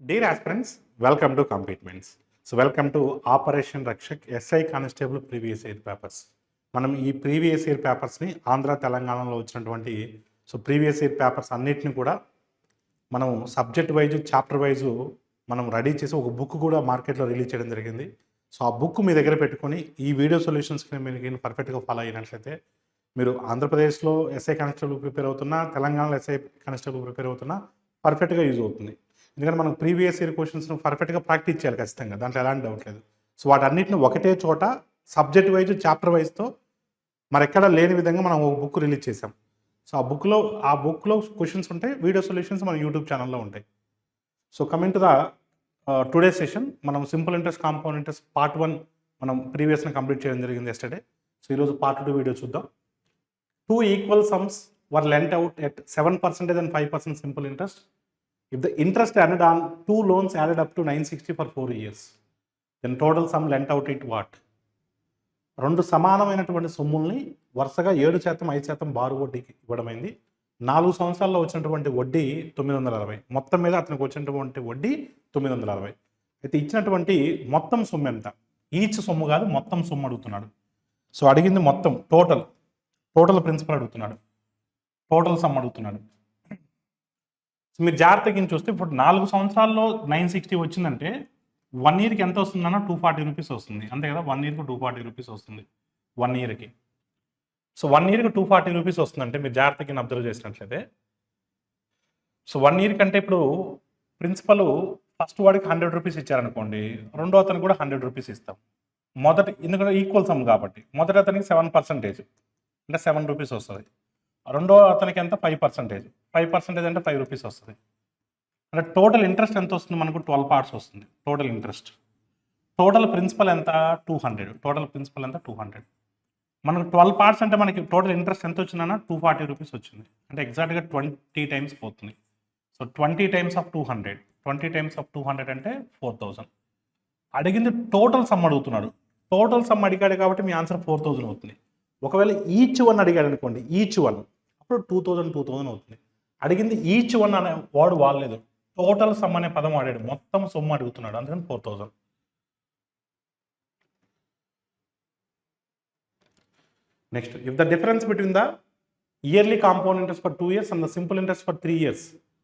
Dear aspirants, welcome to Commitments. So welcome to Operation Rakshak SI Constable Previous Year Papers. మనం ఈ previous year పేపర్స్ని Andhra తెలంగాణలో వచ్చినటువంటి previous year papers అన్నిటిని కూడా మనం సబ్జెక్ట్ వైజ్ చాప్టర్ వైజ్ మనం రెడీ చేసి ఒక బుక్ కూడా మార్కెట్లో రిలీజ్ చేయడం జరిగింది. సో ఆ బుక్ మీ దగ్గర పెట్టుకొని ఈ వీడియో సొల్యూషన్స్ని మీరు పర్ఫెక్ట్గా ఫాలో అయినట్లయితే మీరు ఆంధ్రప్రదేశ్లో ఎస్ఐ కానిస్టేబుల్ ప్రిపేర్ అవుతున్నా, తెలంగాణలో ఎస్ఐ కానిస్టేబుల్ ప్రిపేర్ అవుతున్నా పర్ఫెక్ట్గా యూజ్ అవుతుంది. ఎందుకంటే మనం ప్రీవియస్ ఇయర్ క్వశ్చన్స్ను పర్ఫెక్ట్గా ప్రాక్టీస్ చేయాలి ఖచ్చితంగా, దాంట్లో ఎలాంటి డౌట్ లేదు. సో వాటన్నిటిని ఒకటే చోట సబ్జెక్ట్ వైజ్ చాప్టర్ వైజ్తో మరెక్కడ లేని విధంగా మనం ఒక బుక్ రిలీజ్ చేసాం. సో ఆ బుక్లో క్వశ్చన్స్ ఉంటాయి, వీడియో సొల్యూషన్స్ మన యూట్యూబ్ ఛానల్లో ఉంటాయి. So coming to the today session, మనం simple interest, compound interest part 1 మనం ప్రీవియస్ని కంప్లీట్ చేయడం జరిగింది ఎస్టర్డే. సో ఈరోజు పార్ట్ 2 వీడియో చూద్దాం. 2 equal sums were lent out at 7% and 5% simple interest. If the interest earned on 2 loans added up to 960 for 4 years, then total sum lent out at what? రెండు సమానమైనటువంటి సొమ్ముల్ని వరుసగా 7%, 5% బారు వడ్డీకి ఇవ్వడమైంది. 4 సంవత్సరాల్లో వచ్చినటువంటి వడ్డీ 960. మొత్తం మీద అతనికి వచ్చినటువంటి వడ్డీ 960. అయితే ఇచ్చినటువంటి మొత్తం సొమ్ము ఎంత? ఈచ్ సొమ్ము కాదు, మొత్తం సొమ్ము అడుగుతున్నాడు. సో అడిగింది మొత్తం టోటల్ ప్రిన్సిపల్ అడుగుతున్నాడు, టోటల్ సమ్ అడుగుతున్నాడు. సో మీరు జాగ్రత్తగా చూస్తే ఇప్పుడు 4 సంవత్సరాల్లో 960 వచ్చిందంటే 1 ఇయర్కి ఎంత వస్తుందన్న 240 రూపీస్ వస్తుంది, అంతే కదా. 1 ఇయర్కి 240 రూపీస్ వస్తుంది 1 ఇయర్కి. సో 1 ఇయర్కి 240 రూపీస్ వస్తుందంటే మీరు జాగ్రత్తగా అబ్జర్వ్ చేసినట్లయితే, సో 1 ఇయర్ కంటే ఇప్పుడు ప్రిన్సిపల్ ఫస్ట్ వాడికి 100 రూపీస్ ఇచ్చారనుకోండి, రెండో అతనికి కూడా 100 రూపీస్ ఇస్తాం. ఎందుకంటే ఈక్వల్ సమ్ కాబట్టి మొదటి అతనికి 7% అంటే 7 రూపీస్ వస్తుంది. రెండో అతనికి ఎంత 5%, 5% అంటే 5 రూపీస్ వస్తుంది. అంటే టోటల్ ఇంట్రెస్ట్ ఎంత వస్తుంది మనకు? 12 పార్ట్స్ వస్తుంది టోటల్ ఇంట్రెస్ట్. టోటల్ ప్రిన్సిపల్ ఎంత? 200. టోటల్ ప్రిన్సిపల్ ఎంత? 200. మనకు 12 పార్ట్స్ అంటే మనకి టోటల్ ఇంట్రెస్ట్ ఎంత వచ్చిందన్న 240 రూపీస్ వచ్చింది. అంటే ఎగ్జాక్ట్గా 20 టైమ్స్ పోతుంది. So 20 times of 200, 20 times of 200 అంటే 4000. అడిగింది టోటల్ సమ్ అడుగుతున్నాడు. టోటల్ సమ్ అడిగాడు కాబట్టి మీ ఆన్సర్ 4000 అవుతుంది. ఒకవేళ ఈచ్ వన్ అడిగాడు అనుకోండి, ఈచ్ వన్ అప్పుడు 2000 అవుతుంది. అడిగింది ఈచ్ వన్ అనే వాడు వాడలేదు, టోటల్ సమ్ అనే పదం వాడాడు, మొత్తం సొమ్ము అడుగుతున్నాడు, అందుకని 4000. Next, if the difference between the yearly compound interest for 2 years and the simple interest for 3 years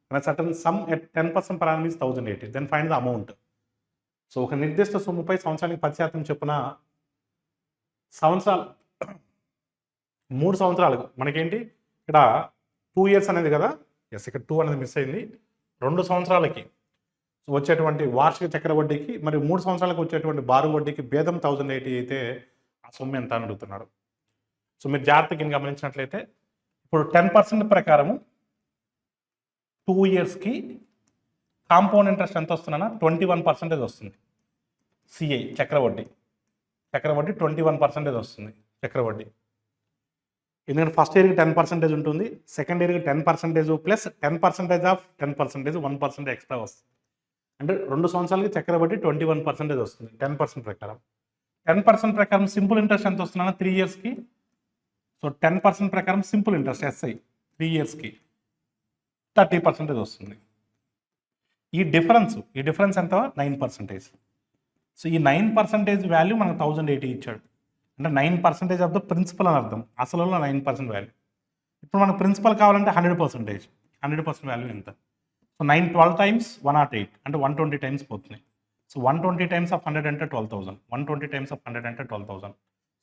and a certain sum at 10% per annum is 1080, then find the amount. So ఒక నిర్దిష్ట సొమ్ముపై సంవత్సరానికి 10% చొప్పున సంవత్సరాలు 3 సంవత్సరాలకు మనకేంటి ఇక్కడ 2 years అనేది కదా, ఎస్ ఇక్కడ 2 అనేది మిస్ అయింది. 2 సంవత్సరాలకి వచ్చేటువంటి వార్షిక చక్ర వడ్డీకి మరియు 3 సంవత్సరాలకు వచ్చేటువంటి బారు వడ్డీకి భేదం 1080 అయితే ఆ సొమ్ము ఎంత అని అడుగుతున్నాడు. సో మీరు జాగ్రత్తగా గమనించినట్లయితే ఇప్పుడు 10% ప్రకారము 2 yearsకి కాంపౌండ్ ఇంట్రెస్ట్ ఎంత వస్తుందన్నా 21% వస్తుంది. సిఐ చక్రవడ్డీ 21% వస్తుంది చక్రవడ్డీ. ఎందుకంటే ఫస్ట్ ఇయర్కి 10% ఉంటుంది, సెకండ్ ఇయర్కి 10% ప్లస్ 10% ఆఫ్ 10%, 1% ఎక్స్ట్రా వస్తుంది. అంటే 2 సంవత్సరాలకి చక్రవడ్డీ 21% వస్తుంది 10% ప్రకారం. 10% ప్రకారం సింపుల్ ఇంట్రెస్ట్ ఎంత వస్తుందన్నా 3 yearsకి. సో 10% ప్రకారం సింపుల్ ఇంట్రెస్ట్ ఎస్ఐ 3 yearsకి 30% వస్తుంది. ఈ డిఫరెన్స్ ఎంత? 9%. సో ఈ 9% వాల్యూ మనకు 1080 ఇచ్చాడు. అంటే 9% ఆఫ్ ద ప్రిన్సిపల్ అని అర్థం, అసలు 9% వాల్యూ. ఇప్పుడు మనకు ప్రిన్సిపల్ కావాలంటే 100% వాల్యూ ఎంత? సో 912 టైమ్స్ 108 అంటే 120 టైమ్స్ పోతుంది. సో 120 టైమ్స్ ఆఫ్ 100 అంటే 12,000, 120 టైమ్స్ ఆఫ్ 100 అంటే 12,000.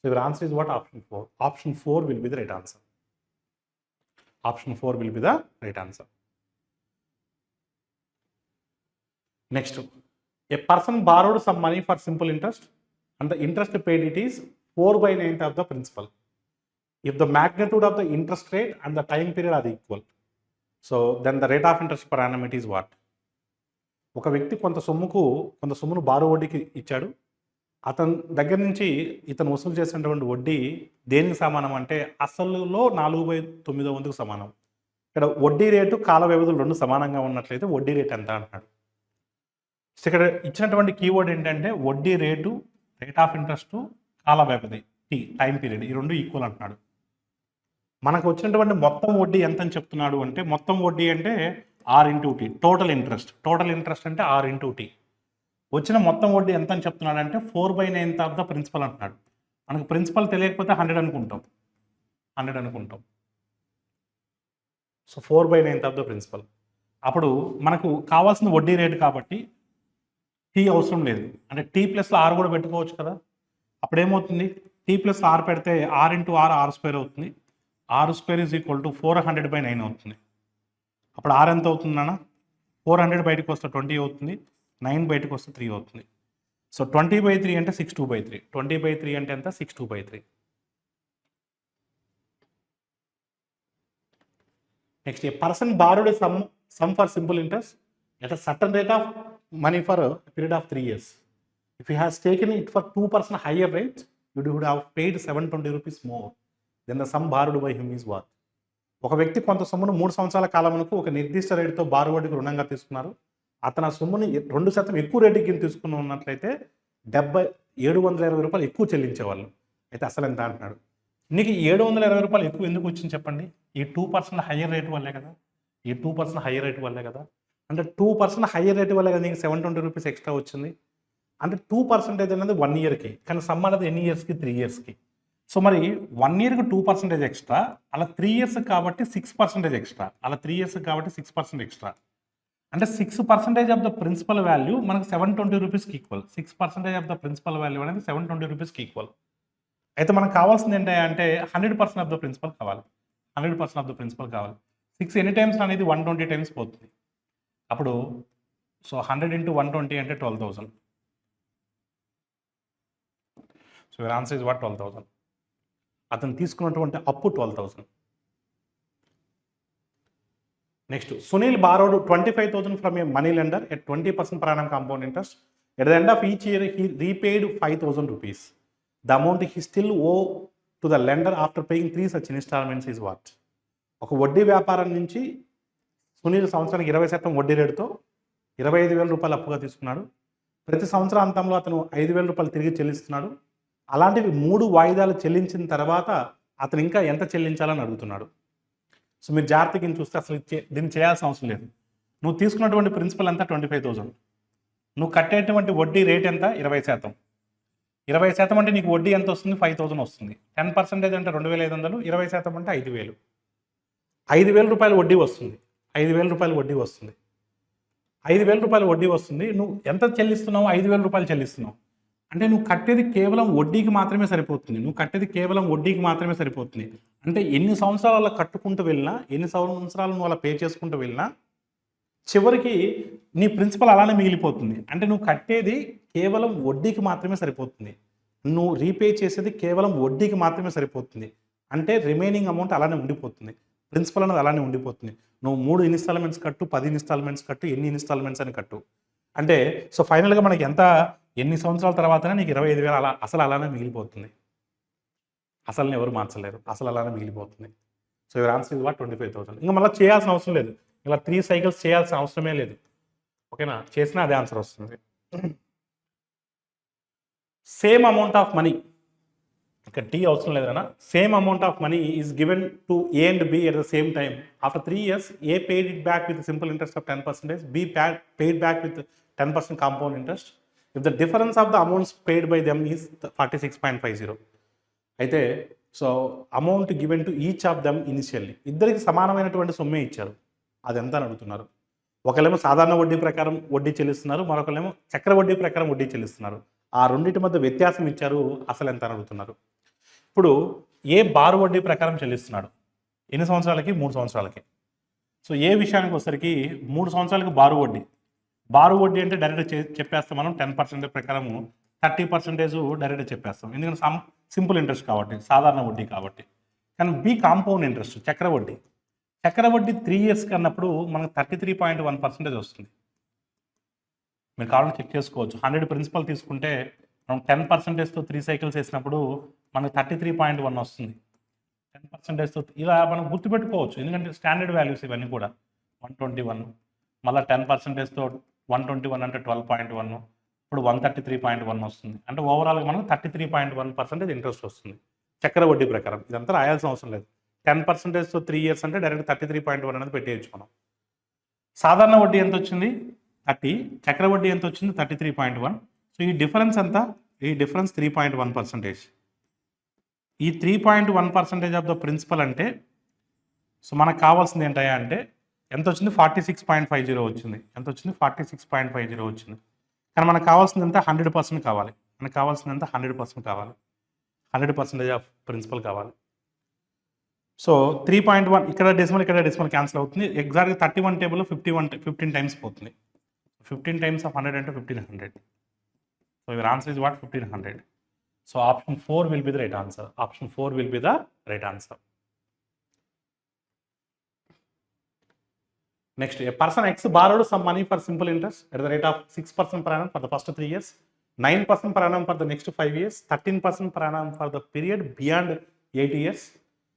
So your answer is what? Option 4. Option 4 will be the right answer. Option 4 will be the right answer. Next, a person borrowed some money for simple interest and the interest paid it is 4/9 of the principal. If the magnitude of the interest rate and the time period are equal, so then the rate of interest per annum it is what? ఒక వ్యక్తి కొంత సొమ్మును borrow వడ్డీకి ఇచ్చాడు. అతని దగ్గర నుంచి ఇతను వసూలు చేసినటువంటి వడ్డీ దేనికి సమానం అంటే అసలులో 4/9 సమానం. ఇక్కడ వడ్డీ రేటు కాల వ్యవధులు 2 సమానంగా ఉన్నట్లయితే వడ్డీ రేట్ ఎంత అంటున్నాడు. ఇక్కడ ఇచ్చినటువంటి కీవర్డ్ ఏంటంటే వడ్డీ రేటు, రేట్ ఆఫ్ ఇంట్రెస్ట్, కాల వ్యవధి టైం పీరియడ్, ఈ 2 ఈక్వల్ అంటున్నాడు. మనకు వచ్చినటువంటి మొత్తం వడ్డీ ఎంత అని చెప్తున్నాడు అంటే, మొత్తం వడ్డీ అంటే R into T total interest అంటే ఆర్ ఇంటూ టీ. వచ్చిన మొత్తం వడ్డీ ఎంత అని చెప్తున్నాడంటే 4/9 ఆఫ్ ద ప్రిన్సిపల్ అంటున్నాడు. మనకు ప్రిన్సిపల్ తెలియకపోతే 100 అనుకుంటాం. So 4/9 of the principal. అప్పుడు మనకు కావాల్సిన వడ్డీ రేటు కాబట్టి టీ అవసరం లేదు, అంటే టీ ప్లస్లో ఆర్ కూడా పెట్టుకోవచ్చు కదా. అప్పుడు ఏమవుతుంది, టీ ప్లస్ ఆర్ పెడితే ఆర్ ఇంటూ ఆర్ స్క్వేర్ అవుతుంది. R square is equal to 400/9 అవుతుంది. అప్పుడు ఆర్ ఎంత అవుతుందన్న, 400 బయటకు వస్తే 20 అవుతుంది, 9 బయటకు వస్తే 3 అవుతుంది. సో 20/3 అంటే 6/2/3. 20/3 అంటే ఎంత, 6/2/3. Next, a person borrowed some for simple interest at a certain rate of money for a period of 3 years. If he has taken it for 2% higher rate, you would have paid 720 rupees more than the sum borrowed by him is worth. ఒక వ్యక్తి కొంత సొమ్మును 3 సంవత్సరాల కాలమునకు ఒక నిర్దిష్ట రేటుతో బారోవర్డ్కి రుణంగా తీసుకున్నారు. అతను ఆ సొమ్ముని 2% ఎక్కువ రేటుకి కింద తీసుకుని ఉన్నట్లయితే 720 రూపాయలు ఎక్కువ చెల్లించేవాళ్ళు. అయితే అసలు ఎంత అంటున్నాడు, నీకు 720 రూపాయలు ఎక్కువ ఎందుకు వచ్చింది చెప్పండి? ఈ 2% హయ్యర్ రేట్ వల్లే కదా. అంటే 2% హయ్యర్ రేట్ వల్ల కదా నీకు 720 రూపీస్ ఎక్స్ట్రా వచ్చింది. అంటే 2% అనేది 1 ఇయర్కి, కానీ సమ్ అనేది ఎన్ని ఇయర్స్కి, 3 ఇయర్స్కి. సో మరి 1 ఇయర్కి 2% ఎక్స్ట్రా, అలా 3 ఇయర్స్ కాబట్టి 6% ఎక్స్ట్రా, అంటే 6% ఆఫ్ ద ప్రిన్సిపల్ వాల్యూ మనకు 720 రూపీస్కి equal. 6% of the principal value అనేది 720 రూపీస్కి ఈక్వల్. అయితే మనకు కావాల్సింది ఏంటంటే 100% ఆఫ్ ద ప్రిన్సిపల్ కావాలి. 6 ఎన్ని టైమ్స్ అనేది 120 టైమ్స్ పోతుంది. అప్పుడు సో 100 into 120 అంటే 12,000. So your answer is what, 12,000. అతను తీసుకున్నటువంటి అప్పు 12,000. Next, Sunil borrowed 25,000 from A money lender at 20% per annum compound interest. At the end of each year, he repaid 5,000 rupees. The amount he still owe to the lender after paying 3 such installments is what? ఒక వడ్డీ వ్యాపారం నుంచి సునీల్ సంవత్సరానికి 20% వడ్డీ రేటుతో 25,000 రూపాయలు అప్పుగా తీసుకున్నాడు. ప్రతి సంవత్సరాంతంలో అతను 5,000 రూపాయలు తిరిగి చెల్లిస్తున్నాడు. అలాంటివి 3 వాయిదాలు చెల్లించిన తర్వాత అతను ఇంకా ఎంత చెల్లించాలని అడుగుతున్నాడు. సో మీరు జాగ్రత్తగా చూస్తే అసలు దీన్ని చేయాల్సిన అవసరం లేదు. నువ్వు తీసుకున్నటువంటి ప్రిన్సిపల్ ఎంత, 25,000. నువ్వు కట్టేటువంటి వడ్డీ రేట్ ఎంత, 20%. 20% అంటే నీకు వడ్డీ ఎంత వస్తుంది, 5,000 వస్తుంది. 10% అంటే 2,500, 20% అంటే 5,000. 5,000 రూపాయలు వడ్డీ వస్తుంది. 5,000 రూపాయలు వడ్డీ వస్తుంది. నువ్వు ఎంత చెల్లిస్తున్నావు, 5,000 రూపాయలు చెల్లిస్తున్నావు. అంటే నువ్వు కట్టేది కేవలం వడ్డీకి మాత్రమే సరిపోతుంది. అంటే ఎన్ని సంవత్సరాలు అలా కట్టుకుంటూ వెళ్ళినా, ఎన్ని సంవత్సరాలు నువ్వు అలా పే చేసుకుంటూ వెళ్ళినా, చివరికి నీ ప్రిన్సిపల్ అలానే మిగిలిపోతుంది. అంటే నువ్వు కట్టేది కేవలం వడ్డీకి మాత్రమే సరిపోతుంది. నువ్వు రీపే చేసేది కేవలం వడ్డీకి మాత్రమే సరిపోతుంది. అంటే రిమైనింగ్ అమౌంట్ అలానే ఉండిపోతుంది. ప్రిన్సిపల్ అనేది అలానే ఉండిపోతుంది. నువ్వు 3 ఇన్స్టాల్మెంట్స్ కట్టు, 10 ఇన్స్టాల్మెంట్స్ కట్టు, ఎన్ని ఇన్స్టాల్మెంట్స్ అని కట్టు. అంటే సో ఫైనల్గా మనకి ఎన్ని సంవత్సరాల తర్వాతనే నీకు 25,000 అసలు అలానే మిగిలిపోతుంది. అసలు ఎవరు మార్చలేరు, అసలు అలానే మిగిలిపోతుంది. So your answer is what, 25,000. ఇంకా మళ్ళీ చేయాల్సిన అవసరం లేదు, ఇలా 3 సైకిల్స్ చేయాల్సిన అవసరమే లేదు. ఓకేనా, చేసినా అదే ఆన్సర్ వస్తుంది. సేమ్ అమౌంట్ ఆఫ్ మనీ, ఇక్కడ టీ అవసరం లేదన్నా. Same amount of money is given to A and B at the same time. After 3 years, A paid it back with simple interest of 10%, B paid back with 10% compound interest. If the difference of the amounts paid by them is 46.50. అయితే so amount given to each of them initially, ఇద్దరికి సమానమైనటువంటి సొమ్మే ఇచ్చారు. అది ఎంత అని అడుగుతున్నారు. ఒకళ్ళేమో సాధారణ వడ్డీ ప్రకారం వడ్డీ చెల్లిస్తున్నారు, మరొకళ్ళేమో చక్ర వడ్డీ ప్రకారం వడ్డీ చెల్లిస్తున్నారు. ఆ రెండింటి మధ్య వ్యత్యాసం ఇచ్చారు, అసలు ఎంత అని అడుగుతున్నారు. ఇప్పుడు ఏ బారు వడ్డీ ప్రకారం చెల్లిస్తున్నాడు, ఎన్ని సంవత్సరాలకి, 3 సంవత్సరాలకి. సో ఏ విషయానికి వచ్చేసరికి 3 సంవత్సరాలకి బారు వడ్డీ అంటే డైరెక్ట్ చెప్పేస్తాం మనం. 10% ప్రకారం 30% డైరెక్ట్ చెప్పేస్తాం, ఎందుకంటే సింపుల్ ఇంట్రెస్ట్ కాబట్టి, సాధారణ వడ్డీ కాబట్టి. కానీ బి కాంపౌండ్ ఇంట్రెస్ట్, చక్ర వడ్డీ 3 yearsకి అన్నప్పుడు మనకు 33.1% వస్తుంది. మీరు కావాలని చెక్ చేసుకోవచ్చు. 100 ప్రిన్సిపల్ తీసుకుంటే మనం 10%తో 3 సైకిల్స్ వేసినప్పుడు మనకు 33.1 వస్తుంది. 10%తో ఇలా మనం గుర్తుపెట్టుకోవచ్చు, ఎందుకంటే స్టాండర్డ్ వాల్యూస్ ఇవన్నీ కూడా. 121, మళ్ళీ 10%తో 121 అంటే 12.1, ఇప్పుడు 133.1 వస్తుంది. అంటే ఓవరాల్గా మనకు 33.1% ఇంట్రెస్ట్ వస్తుంది చక్ర వడ్డీ ప్రకారం. ఇదంతా రాయాల్సిన అవసరం లేదు. 10%తో 3 years అంటే డైరెక్ట్ 33.1 అనేది పెట్టేయచ్చు మనం. సాధారణ వడ్డీ ఎంత వచ్చింది 30, చక్ర వడ్డీ ఎంత వచ్చింది 33.1. సో ఈ డిఫరెన్స్ ఎంత, ఈ డిఫరెన్స్ 3.1%. ఈ 3.1% ఆఫ్ ద ప్రిన్సిపల్ అంటే సో మనకు కావాల్సింది ఏంటయ్యా అంటే ఎంత వచ్చింది 46.50 వచ్చింది. ఎంత వచ్చింది 46.50 వచ్చింది. కానీ మనకు కావాల్సింది ఎంత 100% కావాలి. మనకు కావాల్సింది ఎంత 100% కావాలి. 100% ఆఫ్ ప్రిన్సిపల్ కావాలి. సో 3.1 ఇక్కడ డెసిమల్ క్యాన్సిల్ అవుతుంది. ఎగ్జాక్ట్గా 31 టేబుల్లో 15 టైమ్స్ పోతుంది. 15 టైమ్స్ ఆఫ్ 100 అంటే 1500. So your answer is what 1500. So option 4 will be the right answer. Option 4 will be the right answer. Next, a person X borrowed some money for simple interest at the rate of 6% per annum for the first 3 years, 9% per annum for the next 5 years, 13% per annum for the period beyond 8 years.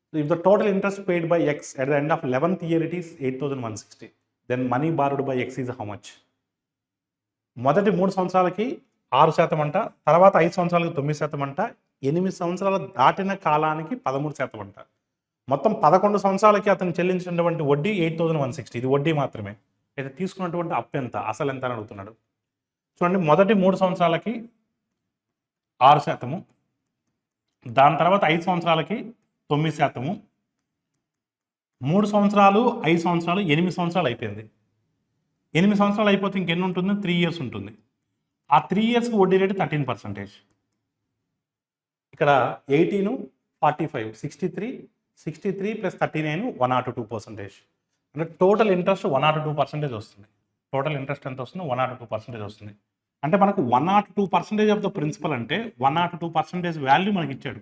So if the total interest paid by X at the end of 11th year it is 8,160, then money borrowed by X is how much? మొదటి 3 సంవత్సరాలకి 6% అంట, తర్వాత 5 సంవత్సరాలకి 9% అంట, 8 సంవత్సరాలు దాటిన కాలానికి 13% అంట. మొత్తం 11 సంవత్సరాలకి అతను చెల్లించినటువంటి వడ్డీ 8,160. ఇది వడ్డీ మాత్రమే. అయితే తీసుకున్నటువంటి అప్పు ఎంత, అసలు ఎంత అని అడుగుతున్నాడు. చూడండి, మొదటి 3 సంవత్సరాలకి 6%, దాని తర్వాత 5 సంవత్సరాలకి 9%, 3 సంవత్సరాలు 5 సంవత్సరాలు 8 సంవత్సరాలు అయిపోయింది. 8 సంవత్సరాలు అయిపోతే ఇంకెన్ని ఉంటుంది, 3 ఇయర్స్ ఉంటుంది. ఆ 3 ఇయర్స్కి వడ్డీ రేటు 13%. ఇక్కడ 18, 45, 63 ప్లస్ 39 102%. అంటే టోటల్ ఇంట్రెస్ట్ 102% వస్తుంది. టోటల్ ఇంట్రెస్ట్ ఎంత వస్తుంది, 102% వస్తుంది. అంటే మనకు 102% ఆఫ్ ద ప్రిన్సిపల్ అంటే 102% వాల్యూ మనకి ఇచ్చాడు.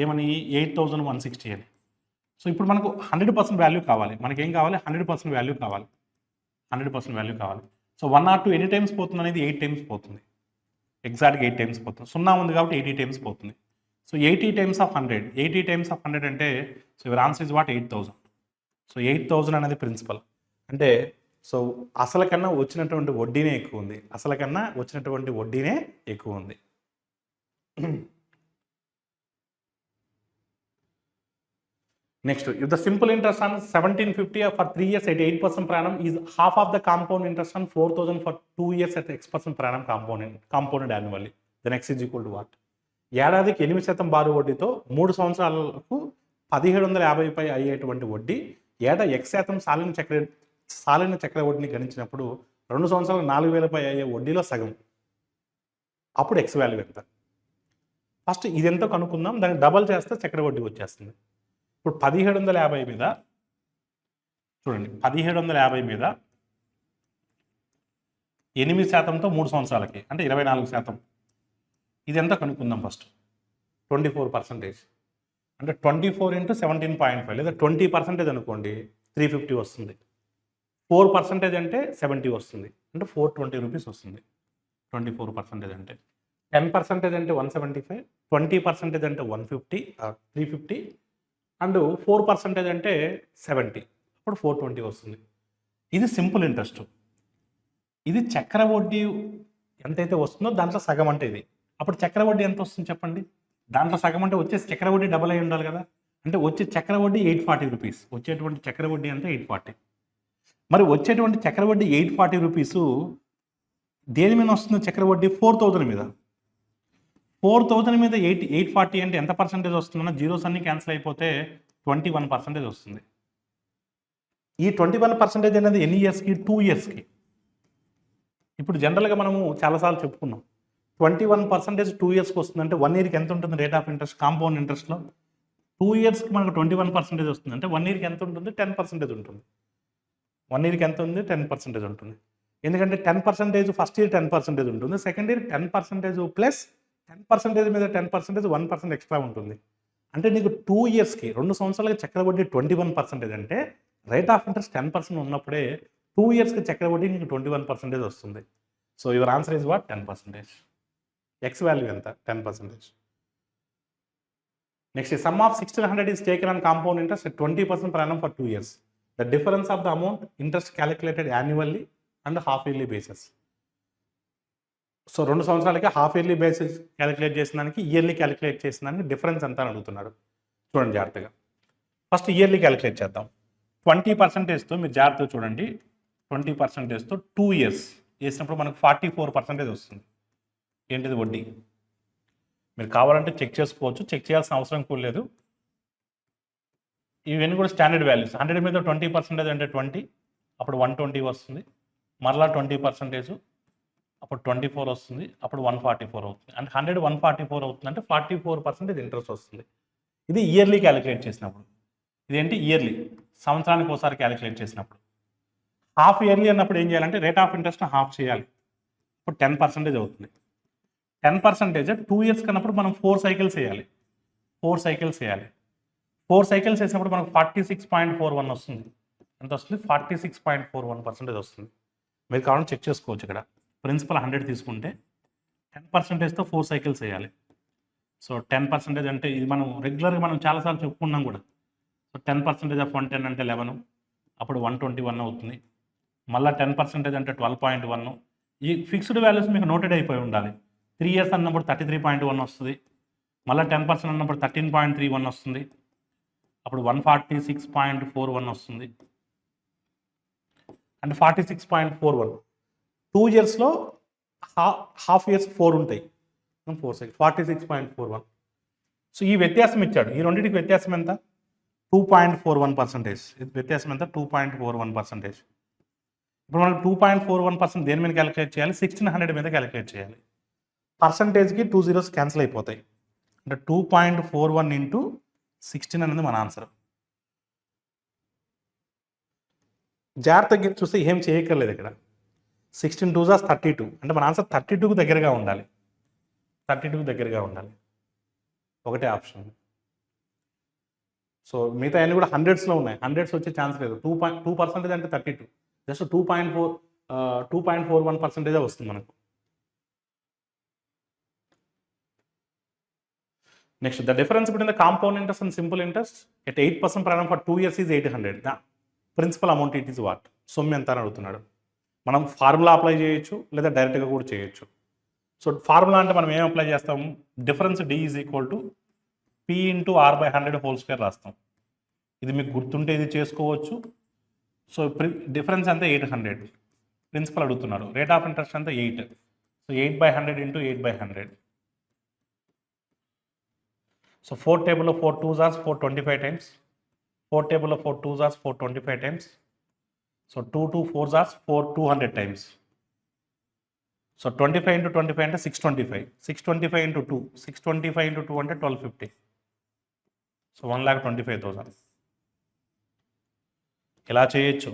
ఏమని 8,160 అని. సో ఇప్పుడు మనకు 100% వాల్యూ కావాలి. మనకేం కావాలి, 100% వాల్యూ కావాలి. 100% వాల్యూ కావాలి. సో 102 ఎన్ని టైమ్స్ పోతుంది అనేది 8 టైమ్స్ పోతుంది. ఎగ్జాక్ట్గా 8 టైమ్స్ పోతుంది. 0 ఉంది కాబట్టి 80 టైమ్స్ పోతుంది. So 80 times of 100, 80 times of 100 అంటే so your answer is what 8,000. So 8,000 అనేది ప్రిన్సిపల్. అంటే సో అసలు కన్నా వచ్చినటువంటి వడ్డీనే ఎక్కువ ఉంది. అసలు కన్నా వచ్చినటువంటి వడ్డీనే ఎక్కువ ఉంది. Next, if the simple interest on 1750 for 3 years at 8% per annum is half of the compound interest on 4,000 for 2 years at X% per annum compounded annually, then X is equal to what? ఏడాదికి 8% బారు వడ్డీతో 3 సంవత్సరాలకు 1,750 అయ్యేటువంటి వడ్డీ ఏటా X% సాలిన చక్ర వడ్డీని గణించినప్పుడు 2 సంవత్సరాలకు 4,000 అయ్యే వడ్డీలో సగం. అప్పుడు X వాల్యూ ఎంత? ఫస్ట్ ఇది ఎంతో కనుక్కుందాం, దాన్ని డబల్ చేస్తే చక్ర వడ్డీ వచ్చేస్తుంది. ఇప్పుడు 1,750 మీద చూడండి, 1,750 మీద 8%తో 3 సంవత్సరాలకి అంటే 24%. ఇది ఎంత కనుక్కుందాం ఫస్ట్. 24%. అంటే 24 × 17.5 లేదా 20% అనుకోండి, 350 వస్తుంది. 4% అంటే 70 వస్తుంది. అంటే 420 రూపీస్ వస్తుంది. 24% అంటే 10% అంటే 175, 20% అంటే 150, 350 అండ్ 4% అంటే 70. అప్పుడు 420 వస్తుంది. ఇది సింపుల్ ఇంట్రెస్ట్. ఇది చక్ర వడ్డీ ఎంతైతే వస్తుందో దాంట్లో సగం అంటే ఇది. అప్పుడు చక్ర వడ్డీ ఎంత వస్తుంది చెప్పండి. దాంట్లో సగం అంటే వచ్చేసి చక్ర వడ్డీ డబల్ అయి ఉండాలి కదా. అంటే వచ్చే చక్ర వడ్డీ 840 రూపీస్. వచ్చేటువంటి చక్ర వడ్డీ అంటే 840. మరి వచ్చేటువంటి చక్ర వడ్డీ 840 రూపీసు దేని మీద వస్తుంది చక్ర వడ్డీ? 4,000 మీద. 4,000 మీద 840 అంటే ఎంత పర్సెంటేజ్ వస్తుందన్న జీరోస్ అన్ని క్యాన్సిల్ అయిపోతే 21% వస్తుంది. ఈ 21% అనేది ఎన్ని ఇయర్స్కి? 2 ఇయర్స్కి. ఇప్పుడు జనరల్గా మనము చాలాసార్లు చెప్పుకున్నాం 21% 2 ఇయర్స్కి వస్తుంది. అంటే 1 ఇయర్కి ఎంత ఉంటుంది రేట్ ఆఫ్ ఇంట్రెస్ట్ కాంపౌండ్ ఇంట్రెస్ట్లో? 2 ఇయర్స్కి మనకు 21% వస్తుంది. అంటే 1 ఇయర్కి ఎంత ఉంటుంది? 10% ఉంటుంది. 1 ఇయర్కి ఎంత ఉంది? 10% ఉంటుంది. ఎందుకంటే 10% ఫస్ట్ ఇయర్ 10% ఉంటుంది, సెకండ్ ఇయర్ 10% ప్లస్ 10% మీద 10% 1% ఎక్స్ట్రా ఉంటుంది. అంటే నీకు 2 ఇయర్స్కి 2 సంవత్సరాలకి చక్ర వడ్డీ 21% అంటే రేట్ ఆఫ్ ఇంట్రెస్ట్ 10% ఉన్నప్పుడే 2 ఇయర్స్కి చక్ర వడ్డీ నీకు 21% వస్తుంది. So your answer is what 10%. X value ఎంత? 10%. Next, some of 1,600 is taken on compound interest at 20% per annum for 2 years. The difference of the amount interest calculated annually and half yearly basis. So 2 సంవత్సరాలకి half yearly basis calculate చేసిన దానికి yearly calculate చేసిన దానికి difference ఎంత అని అడుగుతున్నాడు. చూడండి జాగ్రత్తగా. ఫస్ట్ ఇయర్లీ క్యాలిక్యులేట్ చేద్దాం. 20%తో మీరు జాగ్రత్తగా చూడండి. 20%తో 2 years వేసినప్పుడు మనకు 44% వస్తుంది. ఏంటిది వడ్డీ. మీరు కావాలంటే చెక్ చేసుకోవచ్చు, చెక్ చేయాల్సిన అవసరం కూడా లేదు. ఇవన్నీ కూడా స్టాండర్డ్ వాల్యూస్. 100 మీద 20% అంటే 20, అప్పుడు 120 వస్తుంది. మరలా 20%, అప్పుడు 24 వస్తుంది, అప్పుడు 144 అవుతుంది. అంటే 100 144 అవుతుంది అంటే 44% ఇంట్రెస్ట్ వస్తుంది. ఇది ఇయర్లీ క్యాలిక్యులేట్ చేసినప్పుడు. ఇదేంటి ఇయర్లీ, సంవత్సరానికి ఒకసారి క్యాలిక్యులేట్ చేసినప్పుడు. హాఫ్ ఇయర్లీ అన్నప్పుడు ఏం చేయాలంటే రేట్ ఆఫ్ ఇంట్రెస్ట్ హాఫ్ చేయాలి. ఇప్పుడు 10% అవుతుంది. 10% 2 years కన్నప్పుడు మనం 4 cycles వేయాలి. 4 cycles వేయాలి. 4 cycles వేసినప్పుడు మనకు 46.41 వస్తుంది. ఎంత వస్తుంది? 46.41% వస్తుంది. మీరు కావాలని చెక్ చేసుకోవచ్చు. ఇక్కడ ప్రిన్సిపల్ 100 తీసుకుంటే 10%తో 4 cycles వేయాలి. సో 10% అంటే ఇది మనం రెగ్యులర్గా మనం చాలాసార్లు చెప్పుకున్నాం కూడా. సో 10% ఆఫ్ 110 అంటే 11, అప్పుడు 121 అవుతుంది. మళ్ళీ 10% అంటే 12.1. ఈ ఫిక్స్డ్ వాల్యూస్ మీకు నోటెడ్ అయిపోయి ఉండాలి. 3 years అన్నప్పుడు 33.1 వస్తుంది. మళ్ళీ 10% అన్నప్పుడు 13.31 వస్తుంది. అప్పుడు 146.41 వస్తుంది. అంటే 46.41. 2 yearsలో హాఫ్ ఇయర్స్ 4 ఉంటాయి. 46.41. సో ఈ వ్యత్యాసం ఇచ్చాడు. ఈ రెండింటికి వ్యత్యాసం ఎంత? 2.41%. ఇది వ్యత్యాసం ఎంత? 2.41%. ఇప్పుడు మనకు 2.41% దేని మీద క్యాలిక్యులేట్ చేయాలి? 1600 మీద క్యాలిక్యులేట్ చేయాలి. పర్సంటేజ్కి 2 zeros క్యాన్సిల్ అయిపోతాయి. అంటే 2.41 ఇంటూ 16 అనేది మన ఆన్సర్. జాగ్రత్తగా చూస్తే ఏం చేయక్కర్లేదు ఇక్కడ. 16 2s 32. అంటే మన ఆన్సర్ 32కు దగ్గరగా ఉండాలి. 32కు దగ్గరగా ఉండాలి. ఒకటే ఆప్షన్. సో మిగతా అన్నీ కూడా 100sలో ఉన్నాయి. 100s వచ్చే ఛాన్స్ లేదు. 2% అంటే 32. జస్ట్ 2.41% వస్తుంది మనకు. Next, the difference between the compound interest and simple interest at 8% per annum for 2 years is 800. The principal amount it is what? సొమ్ము ఎంత అని అడుగుతున్నాడు. మనం ఫార్ములా అప్లై చేయొచ్చు, లేదా డైరెక్ట్గా కూడా చేయొచ్చు. సో ఫార్ములా అంటే మనం ఏం అప్లై చేస్తాం? Difference D is equal to P into R/100 whole square రాస్తాం. ఇది మీకు గుర్తుంటే ఇది చేసుకోవచ్చు. సో డిఫరెన్స్ అంతా 800. ప్రిన్సిపల్ అడుగుతున్నాడు. రేట్ ఆఫ్ ఇంట్రెస్ట్ అంతా 8. So 8/100 into 8/100. సో 4 టేబుల్లో 4 2s 425 times. 4 టేబుల్లో 4 2s 425 times. So 2 2 4s 4 200 times. So 25 into 25 అంటే 625. 625 ఇంటూ 2, 625 ఇంటూ 2 అంటే 1250. సో 1,25,000. ఇలా చేయొచ్చు.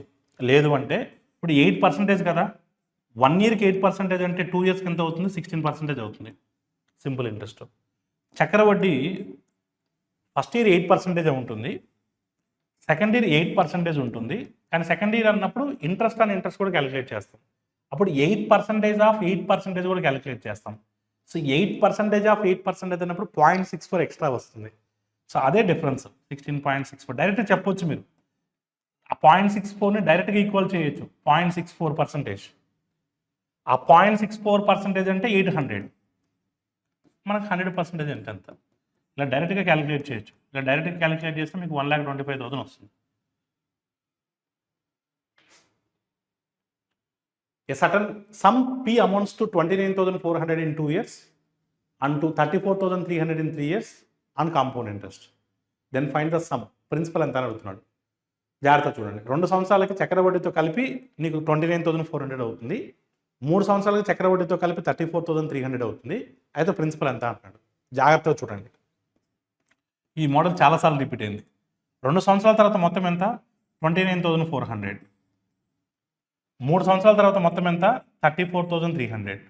లేదు అంటే ఇప్పుడు 8% కదా, 1 yearకి 8% అంటే 2 yearsకి ఎంత అవుతుంది? 16% అవుతుంది సింపుల్ ఇంట్రెస్ట్. చక్రవడ్డీ ఫస్ట్ ఇయర్ 8% ఉంటుంది, సెకండ్ ఇయర్ 8% ఉంటుంది. కానీ సెకండ్ ఇయర్ అన్నప్పుడు ఇంట్రెస్ట్ అండ్ ఇంట్రెస్ట్ కూడా క్యాలిక్యులేట్ చేస్తాం. అప్పుడు 8% ఆఫ్ 8% కూడా క్యాలిక్యులేట్ చేస్తాం. సో 8% ఆఫ్ 8% అన్నప్పుడు 0.64 ఎక్స్ట్రా వస్తుంది. సో అదే డిఫరెన్స్ 16.64. డైరెక్ట్ చెప్పొచ్చు మీరు. ఆ 0.64ని డైరెక్ట్గా ఈక్వల్ చేయొచ్చు. 0.64%. ఆ 0.64% అంటే 800. మనకు 100% అంటే ఎంత? ఇలా డైరెక్ట్గా క్యాలిక్యులేట్ చేయొచ్చు. ఇలా డైరెక్ట్గా క్యాలిక్యులేట్ చేస్తే మీకు 1,25,000 వస్తుంది. A certain sum P amounts to 29,400 in 2 years and to 34,300 in 3 years on compound interest. Then find the sum. Principal ఎంత అని అడుగుతున్నాడు. జాగ్రత్త చూడండి. 2 సంవత్సరాలకి చక్రవడ్డీతో కలిపి నీకు 29,400 అవుతుంది. 3 సంవత్సరాలకి చక్రవడ్డీతో కలిపి 34,300 అవుతుంది. అయితే ప్రిన్సిపల్ ఎంత అంటున్నాడు. జాగ్రత్తగా చూడండి. ఈ మోడల్ చాలాసార్లు రిపీట్ అయింది. 2 సంవత్సరాల తర్వాత మొత్తం ఎంత? 29,400. 3 సంవత్సరాల తర్వాత మొత్తం ఎంత? 34,300.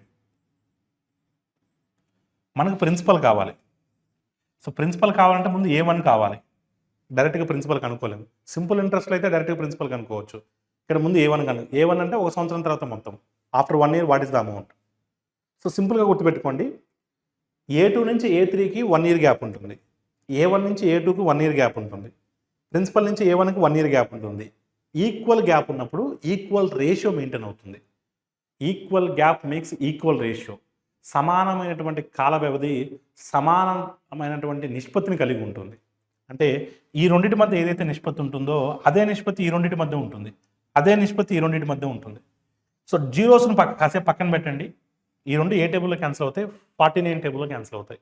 మనకు ప్రిన్సిపల్ కావాలి. సో ప్రిన్సిపల్ కావాలంటే ముందు A1 కావాలి. డైరెక్ట్గా ప్రిన్సిపల్ కనుక్కోలేము. సింపుల్ ఇంట్రెస్ట్లో అయితే డైరెక్ట్గా ప్రిన్సిపల్ కనుక్కోవచ్చు. ఇక్కడ ముందు A1 A1 అంటే 1 సంవత్సరం తర్వాత మొత్తం. After 1 year what is the amount? So సింపుల్గా గుర్తుపెట్టుకోండి. A2 నుంచి A3కి 1 year గ్యాప్ ఉంటుంది. A1 నుంచి A2కి 1 year గ్యాప్ ఉంటుంది. ప్రిన్సిపల్ నుంచి A1కి 1 year గ్యాప్ ఉంటుంది. ఈక్వల్ గ్యాప్ ఉన్నప్పుడు ఈక్వల్ రేషియో మెయింటైన్ అవుతుంది. Equal gap makes equal ratio. సమానమైనటువంటి కాల వ్యవధి సమానమైనటువంటి నిష్పత్తిని కలిగి ఉంటుంది. అంటే ఈ రెండింటి మధ్య ఏదైతే నిష్పత్తి ఉంటుందో అదే నిష్పత్తి ఈ రెండింటి మధ్య ఉంటుంది. అదే నిష్పత్తి ఈ రెండింటి మధ్య ఉంటుంది. సో జీరోస్ని కాసేపు పక్కన పెట్టండి. ఈ రెండు ఏ టేబుల్లో క్యాన్సిల్ అవుతాయి? 49 టేబుల్లో క్యాన్సిల్ అవుతాయి.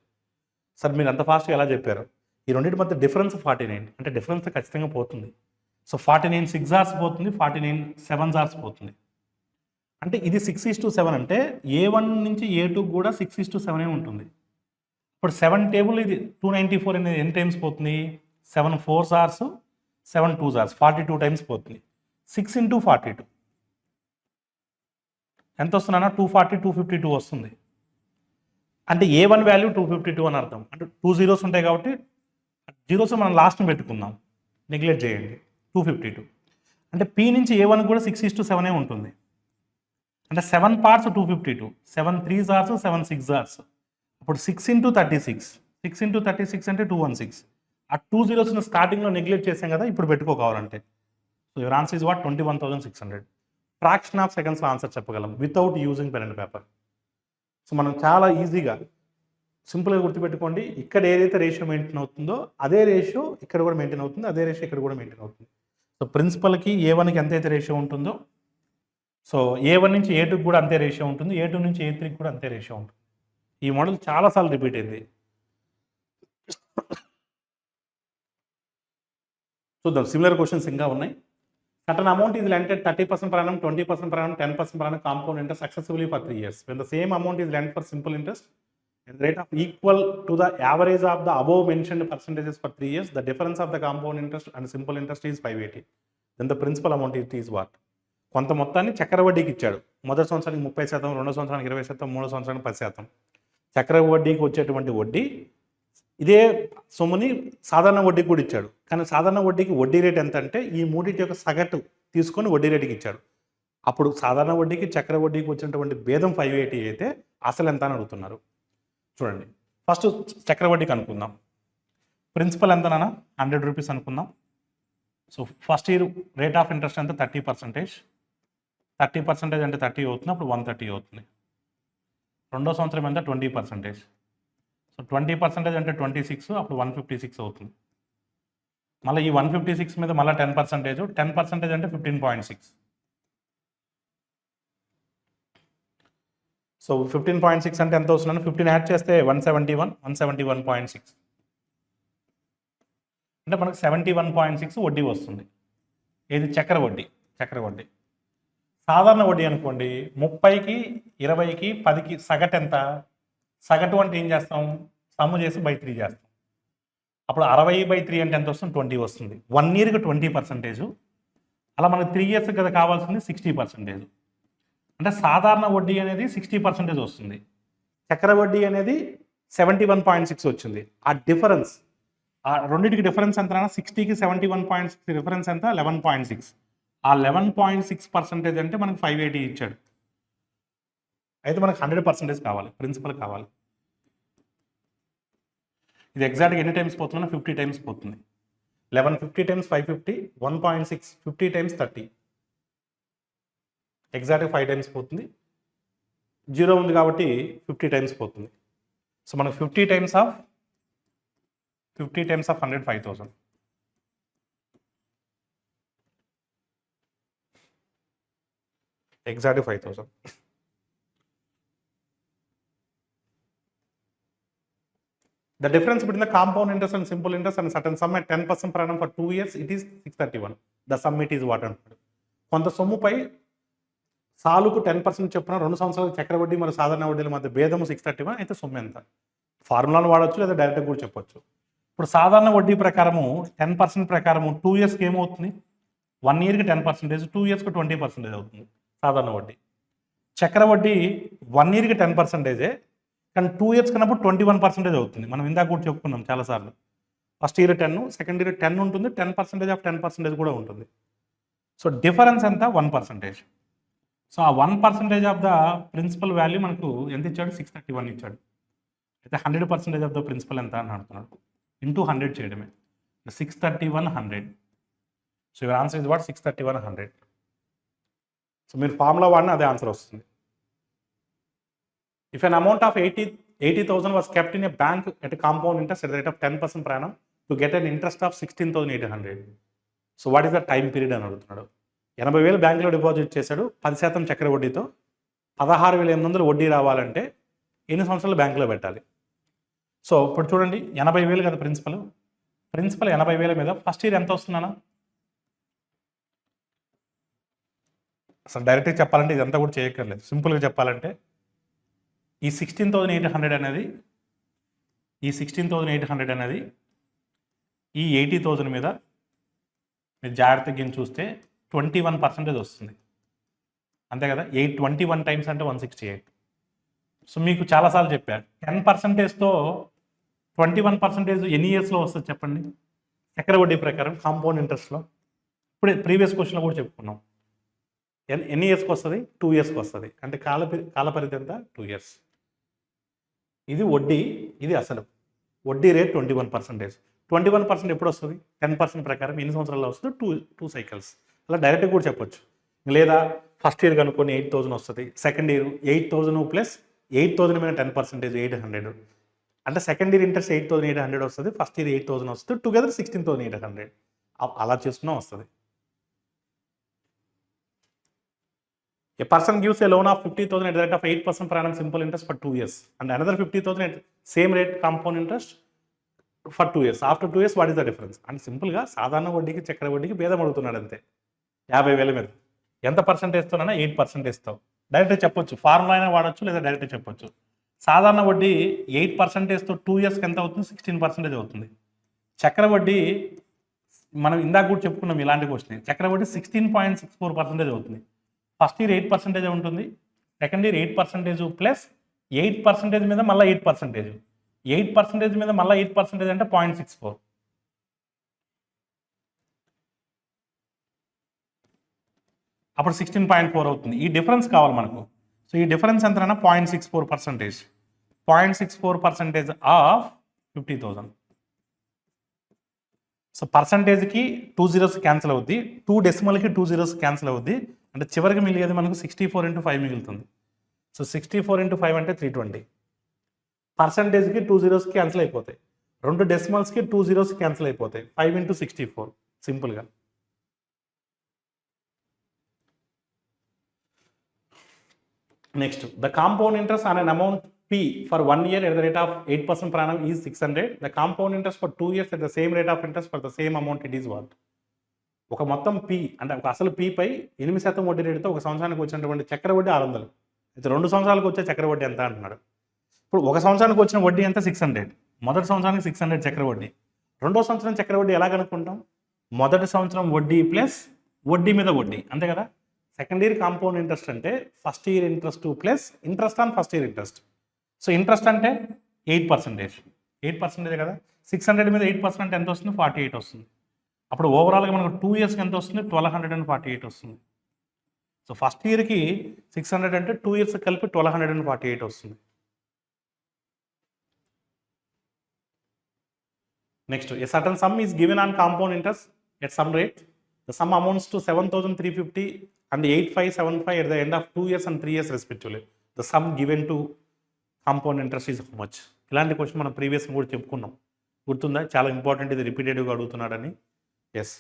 సార్ మీరు అంత ఫాస్ట్గా ఎలా చెప్పారు? ఈ రెండింటి మధ్య డిఫరెన్స్ 49 అంటే డిఫరెన్స్ ఖచ్చితంగా పోతుంది. సో 49 6 అవర్స్ పోతుంది, 49 7 అవర్స్ పోతుంది. అంటే ఇది 6:7 అంటే A1 నుంచి A2 కూడా 6:7 ఉంటుంది. ఇప్పుడు 7 టేబుల్ ఇది 294 అనేది ఎన్ని టైమ్స్ పోతుంది? 7 4 అవర్స్, 7 2 అవర్స్, 42 టైమ్స్ పోతుంది. 6 × 42 ఎంత వస్తుందన్నా? 240 252 వస్తుంది. అంటే A1 వాల్యూ 252 అని అర్థం. అంటే 2 జీరోస్ ఉంటాయి కాబట్టి జీరోస్ మనం లాస్ట్ని పెట్టుకుందాం, నెగ్లెక్ట్ చేయండి. 252 అంటే P నుంచి A1 కూడా 6:7 ఉంటుంది. అంటే 7 పార్ట్స్ 252, 7 3 అవర్స్, 7 6 అవర్స్. అప్పుడు 6 × 36, 6 × 36 అంటే 216. ఆ 2 జీరోస్ని స్టార్టింగ్లో నెగ్లెక్ట్ చేసాం కదా, ఇప్పుడు పెట్టుకోవాలంటే. So your answer is what? 21,600. Fraction of సెకండ్స్లో ఆన్సర్ చెప్పగలం without using pen and paper. So మనం చాలా ఈజీగా సింపుల్గా గుర్తుపెట్టుకోండి, ఇక్కడ ఏదైతే రేషియో మెయింటైన్ అవుతుందో అదే రేషియో ఇక్కడ కూడా మెయింటైన్ అవుతుంది, అదే రేషియో ఇక్కడ కూడా మెయింటైన్ అవుతుంది. సో ప్రిన్సిపల్కి A1కి ఎంతైతే రేషియో ఉంటుందో, సో A1 నుంచి A2కి కూడా అంతే రేషియో ఉంటుంది, A2 నుంచి A3కి కూడా అంతే రేషియో ఉంటుంది. ఈ మోడల్ చాలాసార్లు రిపీట్ అయింది. చూద్దాం, సిమిలర్ క్వశ్చన్స్ ఇంకా ఉన్నాయి. Certain amount is lent at 30% per annum, 20% per annum, 10% per annum compound interest successively for 3 years. When the same amount is lent for simple interest and the rate of equal to the average of the above mentioned percentages for 3 years, the difference of the compound interest and simple interest is 580. Then the principal amount is what? కొంత మొత్తాన్ని చక్రవడ్డీకి ఇచ్చాడు. మొదటి సంవత్సరానికి 30%, రెండో సంవత్సరానికి 20%, మూడో సంవత్సరానికి 10%. చక్రవడ్డీకి వచ్చేటువంటి వడ్డీ ఇదే సొమ్ముని సాధారణ వడ్డీకి కూడా ఇచ్చాడు. కానీ సాధారణ వడ్డీకి వడ్డీ రేట్ ఎంత అంటే ఈ మూడింటి యొక్క సగటు తీసుకొని వడ్డీ రేటుకి ఇచ్చాడు. అప్పుడు సాధారణ వడ్డీకి చక్ర వడ్డీకి వచ్చినటువంటి భేదం 580 అయితే అసలు ఎంత అని అడుగుతున్నారు. చూడండి, ఫస్ట్ చక్ర వడ్డీకి అనుకుందాం. ప్రిన్సిపల్ ఎంతనా? 100 రూపీస్ అనుకుందాం. So first year rate of interest ఎంత? 30%. 30% అంటే 30 అవుతుంది, అప్పుడు 130 అవుతుంది. రెండో సంవత్సరం ఎంత? 20%. సో 20% అంటే 26, అప్పుడు 156 అవుతుంది. మళ్ళీ ఈ 156 మీద మళ్ళీ 10%, 10% అంటే 15.6. సో 15.6 అంటే ఎంత వస్తుందని 15 యాడ్ చేస్తే 171, 171.6 అంటే మనకు 71.6 వడ్డీ వస్తుంది. ఇది చక్ర వడ్డీ. సాధారణ వడ్డీ అనుకోండి, 30కి 20కి 10కి సగటు ఎంత? సగటు అంటే ఏం చేస్తాం? సమ్ చేసి బై 3 చేస్తాం. అప్పుడు 60/3 అంటే ఎంత వస్తుంది? 20 వస్తుంది. 1 ఇయర్కి 20%. అలా మనకు 3 ఇయర్స్ కదా కావాల్సింది 60%. అంటే సాధారణ వడ్డీ అనేది 60% వస్తుంది, చక్ర వడ్డీ అనేది 71.6 వచ్చింది. ఆ డిఫరెన్స్, ఆ రెండింటికి డిఫరెన్స్ ఎంత? 60కి 71.6 డిఫరెన్స్ ఎంత? 11.6. ఆ 11.6% అంటే మనకు 580 ఇచ్చాడు. అయితే మనకు 100% కావాలి, ప్రిన్సిపల్ కావాలి. ఇది ఎగ్జాక్ట్గా ఎన్ని టైమ్స్ పోతుందో? 50 టైమ్స్ పోతుంది. 1150 టైమ్స్ 550, 1.6, 50 టైమ్స్ 30, ఎగ్జాక్ట్గా 5 టైమ్స్ పోతుంది. 0 ఉంది కాబట్టి 50 టైమ్స్ పోతుంది. సో మనకు 50 టైమ్స్ ఆఫ్ 100 5,000. ఎగ్జాక్ట్గా 5,000. The difference between the compound interest and simple interest and certain sum at 10% per annum for 2 years, it is 631. The sum it is what అంటాడు. కొంత సొమ్ముపై సాలుకు 10% చొప్పున 2 సంవత్సరాల చక్ర వడ్డీ మరియు సాధారణ వడ్డీల మధ్య భేదము 631. అయితే సొమ్ము ఎంత? ఫార్ములాను వాడచ్చు లేదా డైరెక్ట్గా కూడా చెప్పొచ్చు. ఇప్పుడు సాధారణ వడ్డీ ప్రకారము 10% ప్రకారము 2 ఇయర్స్కి ఏమవుతుంది? 1 ఇయర్కి 10%, 2 ఇయర్స్కి 20% అవుతుంది సాధారణ వడ్డీ. చక్ర వడ్డీ 1 ఇయర్కి 10%, కానీ 2 ఇయర్స్ కన్నప్పుడు 21% అవుతుంది. మనం ఇందాక కూడా చెప్పుకున్నాం చాలాసార్లు. ఫస్ట్ ఇయర్ 10, సెకండ్ ఇయర్ 10 ఉంటుంది, 10% ఆఫ్ 10% కూడా ఉంటుంది. సో డిఫరెన్స్ ఎంత? 1%. సో ఆ 1% ఆఫ్ ద ప్రిన్సిపల్ వాల్యూ మనకు ఎంత ఇచ్చాడు? 631 ఇచ్చాడు. అయితే 100% ఆఫ్ ద ప్రిన్సిపల్ ఎంత అని అడుగుతున్నాడు. ఇంటూ 100 చేయడమే. 631 100. So your answer is what? 631 100. So మీరు ఫార్ములా వాడినా అదే ఆన్సర్ వస్తుంది. If an amount of 80,000 was kept in a bank at a compound interest at the rate of 10% per annum to get an interest of 16,800. So what is the time period అని అడుగుతున్నాడు. 80,000 బ్యాంకులో deposit చేశాడు 10% చక్కెర వడ్డీతో. 16,800 వడ్డీ రావాలంటే ఎన్ని సంవత్సరాలు బ్యాంకులో పెట్టాలి? సో ఇప్పుడు చూడండి 80,000 కదా ప్రిన్సిపల్ 80,000 మీద ఫస్ట్ ఇయర్ ఎంత వస్తుందన్నా? అసలు డైరెక్ట్గా చెప్పాలంటే ఇదంతా కూడా చేయక్కర్లేదు. సింపుల్గా చెప్పాలంటే ఈ 16,800 అనేది ఈ 80,000 మీద మీరు జాగ్రత్తగా చూస్తే 21% వస్తుంది. అంతే కదా, 21 టైమ్స్ అంటే 168. సో మీకు చాలాసార్లు చెప్పారు 10%తో 21% ఎన్ని ఇయర్స్లో వస్తుంది చెప్పండి? చక్కెర వడ్డీ ప్రకారం కాంపౌండ్ ఇంట్రెస్ట్లో. ఇప్పుడే ప్రీవియస్ క్వశ్చన్లో కూడా చెప్పుకున్నాం. ఎన్ని ఇయర్స్కి వస్తుంది? 2 ఇయర్స్కి వస్తుంది. అంటే కాలపరిధి ఎంత? 2 ఇయర్స్. ఇది వడ్డీ, ఇది అసలు. వడ్డీ రేట్ 21%. 21% ఎప్పుడు వస్తుంది? 10% ప్రకారం ఎన్ని సంవత్సరాల్లో వస్తుంది? 2 సైకిల్స్. అలా డైరెక్ట్గా కూడా చెప్పొచ్చు. లేదా ఫస్ట్ ఇయర్ కనుక్కొని 8,000 వస్తుంది. సెకండ్ ఇయర్ 8,000 ప్లస్ 8,000 మీద 10% 800. అంటే సెకండ్ ఇయర్ ఇంట్రెస్ట్ 8,800 వస్తుంది, ఫస్ట్ ఇయర్ 8,000 వస్తుంది, టుగెదర్ 16,800. అలా చేసుకున్నా వస్తుంది. A person gives a loan of 50,000 at the rate of 8% per annum simple interest for 2 years and another 50,000 at same rate compound interest for 2 years. After 2 years, what is the difference? And సింపుల్గా సాధారణ వడ్డీకి చక్కెర వడ్డీకి భేదం అడుగుతున్నాడు అంతే. 50,000 మీద ఎంత పర్సెంటేజ్ ఇస్తానన్నా 8% ఇస్తావు. డైరెక్ట్గా చెప్పొచ్చు, ఫార్ములా అయినా వాడచ్చు, లేదా డైరెక్ట్గా చెప్పొచ్చు. సాధారణ వడ్డీ 8%తో 2 ఇయర్స్కి ఎంత అవుతుంది? 16% అవుతుంది. చక్కెర వడ్డీ మనం ఇందాక కూడా చెప్పుకున్నాం ఇలాంటి క్వశ్చన్. చక్కెర వడ్డీ 16.64% అవుతుంది. ఫస్ట్ ఇయర్ 8% ఉంటుంది, సెకండ్ ఇయర్ 8% ప్లస్ 8% మీద మళ్ళీ 8%. 8% మీద మళ్ళీ 8% అంటే 0.64. అప్పుడు 16.4 అవుతుంది. ఈ డిఫరెన్స్ కావాలి మనకు. సో ఈ డిఫరెన్స్ ఎంతైనా 0.64%. 0.64% ఆఫ్ 50,000. సో పర్సంటేజ్కి 2 zeros క్యాన్సిల్ అవుద్ది, 2 డెసిమల్కి 2 zeros క్యాన్సిల్ అవుద్ది. అంటే చివరికి మిగిలేది మనకు 64 × 5 మిగులుతుంది. సో 64 × 5 అంటే 320. పర్సంటేజ్కి 2 zeros క్యాన్సిల్ అయిపోతాయి, 2 డెసిమల్స్కి 2 zeros క్యాన్సిల్ అయిపోతాయి. 5 × 64 సింపుల్గా. Next, the compound interest on an amount P for 1 year at the rate of 8% per annum is 600. The compound interest for 2 years at the same rate of interest for the same amount it is what? ఒక మొత్తం P అంటే ఒక అసలు P పై 8% వడ్డీ రేటుతో ఒక సంవత్సరానికి వచ్చినటువంటి చక్కెర వడ్డీ 600. అయితే 2 సంవత్సరాలకు వచ్చే చక్కెర వడ్డీ ఎంత అంటున్నాడు. ఇప్పుడు ఒక సంవత్సరానికి వచ్చిన వడ్డీ ఎంత? 600. మొదటి సంవత్సరానికి 600 చక్కెర వడ్డీ. రెండో సంవత్సరం చక్కెర వడ్డీ ఎలా కనుక్కుంటాం? మొదటి సంవత్సరం వడ్డీ ప్లస్ వడ్డీ మీద వడ్డీ, అంతే కదా. సెకండ్ ఇయర్ కాంపౌండ్ ఇంట్రెస్ట్ అంటే first year interest plus interest on first year interest. So interest అంటే 8%. 8% కదా. 600 మీద 8% అంటే ఎంత వస్తుంది? 48 వస్తుంది. అప్పుడు ఓవరాల్గా మనకు 2 ఇయర్స్కి ఎంత వస్తుంది? 1,248 వస్తుంది. సో ఫస్ట్ ఇయర్కి 600 అంటే 2 ఇయర్స్ కలిపి 1,248 వస్తుంది. Next, a certain sum is given on compound interest at some rate. The sum amounts to 7,350 and 8,575 at the end of 2 years and 3 years respectively. The sum given to compound interest is how much? ఇలాంటి question మనం previous కూడా చెప్పుకున్నాం, గుర్తుందా? చాలా important, ఇది రిపీటెడ్గా అడుగుతున్నాడని. Yes,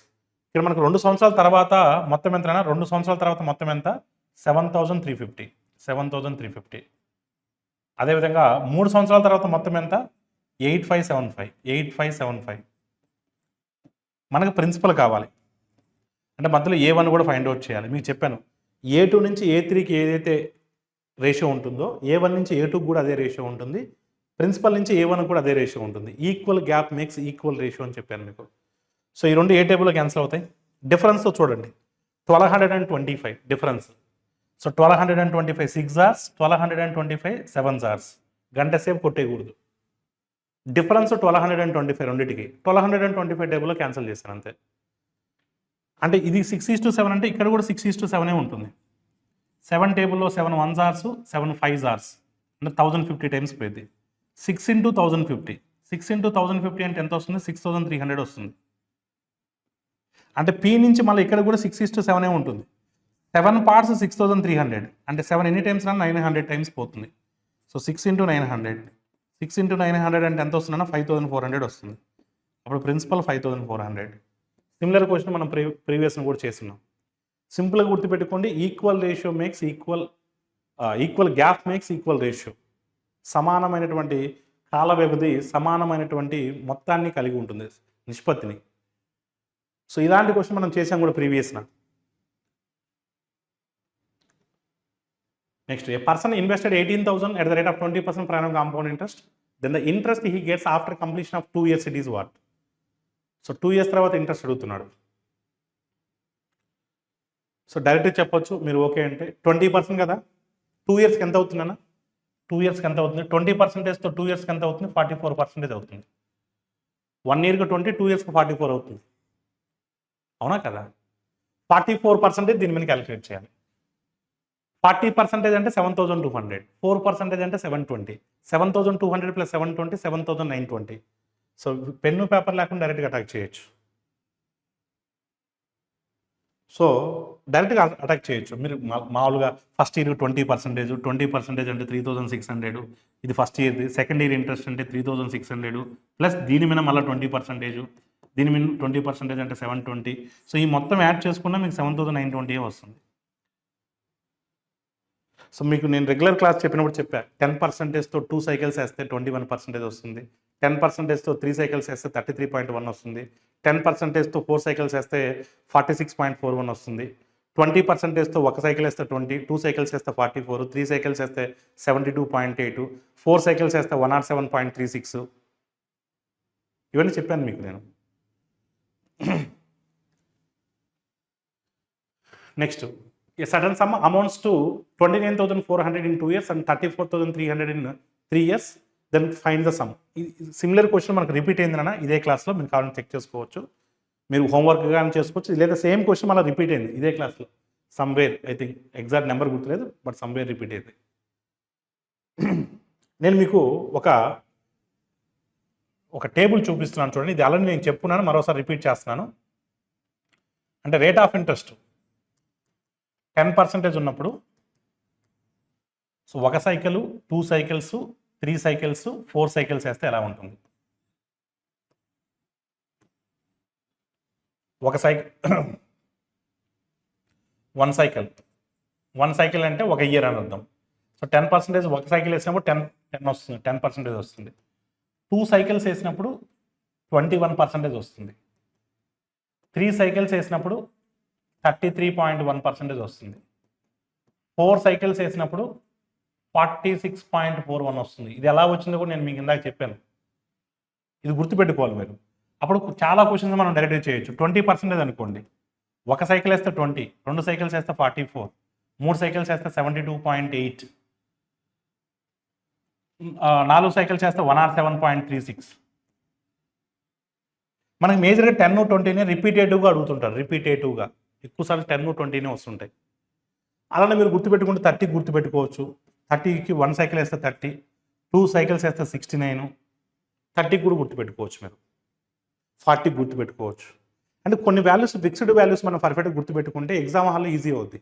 ఇక్కడ మనకు 2 సంవత్సరాల తర్వాత మొత్తం ఎంత? 2 సంవత్సరాల తర్వాత మొత్తం ఎంత? 7,350. అదేవిధంగా 3 సంవత్సరాల తర్వాత మొత్తం ఎంత? 8,575. మనకు ప్రిన్సిపల్ కావాలి అంటే మధ్యలో A1 కూడా ఫైండ్ అవుట్ చేయాలి. మీకు చెప్పాను, A2 నుంచి A3కి ఏదైతే రేషియో ఉంటుందో A1 నుంచి A2 కూడా అదే రేషియో ఉంటుంది, ప్రిన్సిపల్ నుంచి A1 కూడా అదే రేషియో ఉంటుంది. Equal gap makes equal ratio అని చెప్పాను మీకు. సో ఈ రెండు ఏ టేబుల్లో క్యాన్సిల్ అవుతాయి? డిఫరెన్స్తో చూడండి, 1,225 డిఫరెన్స్. So 1,225 6 hours, 1,225 7 hours. గంట సేపు కొట్టేయకూడదు. డిఫరెన్స్ 1,225 రెండింటికి. 1,225 టేబుల్లో క్యాన్సిల్ చేశాను అంతే. అంటే ఇది 6:7 అంటే ఇక్కడ కూడా 6:7 ఉంటుంది. 7 టేబుల్లో 7 1 hours, 7 5 hours అంటే 1,050 టైమ్స్ పోయింది. 6 × 1,050. 6 × 1,050 అంటే ఎంత వస్తుంది? 6,300 వస్తుంది. అంటే P నుంచి మళ్ళీ ఇక్కడ కూడా 6:7 ఉంటుంది. 7 parts 6,300 అంటే 7 ఎన్ని టైమ్స్ 900 టైమ్స్ పోతుంది. సో 6 × 900. 6 × 900 అంటే ఎంత వస్తుందన్నా? 5,400 వస్తుంది. అప్పుడు ప్రిన్సిపల్ 5,400. సిమిలర్ క్వశ్చన్ మనం ప్రీవియస్ని కూడా చేస్తున్నాం. సింపుల్గా గుర్తుపెట్టుకోండి, equal ratio makes equal gap makes equal ratio. సమానమైనటువంటి కాల వ్యవధి సమానమైనటువంటి మొత్తాన్ని కలిగి ఉంటుంది, నిష్పత్తిని. సో ఇలాంటి క్వశ్చన్ మనం చేసాం కూడా ప్రీవియస్న. Next, a person invested 18,000 at the rate of 20% per annum compound interest, then the interest he gets after completion of 2 years, it is what? So 2 years తర్వాత ఇంట్రెస్ట్ అడుగుతున్నాడు. సో డైరెక్ట్గా చెప్పొచ్చు మీరు ఓకే అంటే 20% కదా, 2 yearsకి ఎంత అవుతుందన్న? 2 yearsకి ఎంత అవుతుంది? 20%తో 2 yearsకి ఎంత అవుతుంది? 44% అవుతుంది. 1 yearకి 20, 2 yearsకి 44 అవుతుంది. అవునా కదా? 44% దీని మీద క్యాలిక్యులేట్ చేయాలి. 40% అంటే 7,200, 4% అంటే 720, 7,200 + 720, 7,920. సో పెన్ను పేపర్ లేకుండా డైరెక్ట్గా అటాక్ చేయొచ్చు. సో డైరెక్ట్గా అటాక్ చేయొచ్చు. మీరు మామూలుగా ఫస్ట్ ఇయర్ 20%, 20% అంటే 3,600, ఇది ఫస్ట్ ఇయర్ది. సెకండ్ ఇయర్ ఇంట్రెస్ట్ అంటే 3,600 ప్లస్ దీని మీద మళ్ళీ 20%, దీని మీద 20% అంటే 720. సో ఈ మొత్తం యాడ్ చేసుకున్నా మీకు 7,920 వస్తుంది. సో మీకు నేను రెగ్యులర్ క్లాస్ చెప్పినప్పుడు చెప్పా, 10%తో 2 సైకిల్స్ వేస్తే 21% వస్తుంది, 10%తో 3 సైకిల్స్ వేస్తే 33.1 వస్తుంది, 10%తో 4 సైకిల్స్ వేస్తే 46.41 వస్తుంది, 20%తో 1 సైకిల్ వేస్తే 20, 2 సైకిల్స్ వేస్తే 44, 3 సైకిల్స్ వేస్తే 72.8, 4 సైకిల్స్ వేస్తే 107.36. ఇవన్నీ చెప్పాను మీకు నేను. Next, a sudden sum amounts to 29,400 in 2 years and 34,300 in 3 years, then find the sum. Similar question మనకు రిపీట్ అయిందన్న ఇదే క్లాస్లో, మీరు కావాలని చెక్ చేసుకోవచ్చు, మీరు హోంవర్క్ కానీ చేసుకోవచ్చు, లేదా సేమ్ క్వశ్చన్ మళ్ళీ రిపీట్ అయింది ఇదే క్లాస్లో somewhere. I think exact number గుర్తులేదు, బట్ సమ్వేర్ రిపీట్ అయింది. నేను మీకు ఒక టేబుల్ చూపిస్తున్నాను చూడండి. ఇది అలానే నేను చెప్పున్నాను, మరోసారి రిపీట్ చేస్తున్నాను. అంటే రేట్ ఆఫ్ ఇంట్రెస్ట్ 10% ఉన్నప్పుడు, so 1 cycle, 2 cycles, 3 cycles, 4 cycles వేస్తే ఎలా ఉంటుంది? 1 సైకిల్ అంటే 1 ఇయర్ అని అర్థం. సో 10% 1 సైకిల్ వేసినప్పుడు 10 వస్తుంది, 10% వస్తుంది. 2 సైకిల్స్ వేసినప్పుడు 21% వస్తుంది. 3 సైకిల్స్ వేసినప్పుడు 33.1% వస్తుంది. 4 సైకిల్స్ వేసినప్పుడు 46.41 వస్తుంది. ఇది ఎలా వచ్చిందో కూడా నేను మీకు ఇందాక చెప్పాను. ఇది గుర్తుపెట్టుకోవాలి మీరు. అప్పుడు చాలా క్వశ్చన్స్ మనం డైరెక్ట్గా చేయొచ్చు. 20% అనుకోండి, 1 సైకిల్ వేస్తే 20, 2 సైకిల్స్ వేస్తే 44, 3 సైకిల్స్ వేస్తే 72.8, 4 సైకిల్స్ వేస్తే 107.36. మనకి మేజర్గా 10, 20నే రిపీటేటివ్గా అడుగుతుంటారు. రిపీటేటివ్గా ఎక్కువసార్లు 10, 20నే వస్తుంటాయి. అలానే మీరు గుర్తుపెట్టుకుంటే 30 గుర్తుపెట్టుకోవచ్చు. 30కి 1 సైకిల్ వేస్తే 30, 2 సైకిల్స్ వేస్తే 69, 30 కూడా గుర్తుపెట్టుకోవచ్చు మీరు. 40 గుర్తుపెట్టుకోవచ్చు. అంటే కొన్ని వాల్యూస్, ఫిక్స్డ్ వాల్యూస్ మనం పర్ఫెక్ట్గా గుర్తుపెట్టుకుంటే ఎగ్జామ్ హాల్లో ఈజీ అవుద్ది.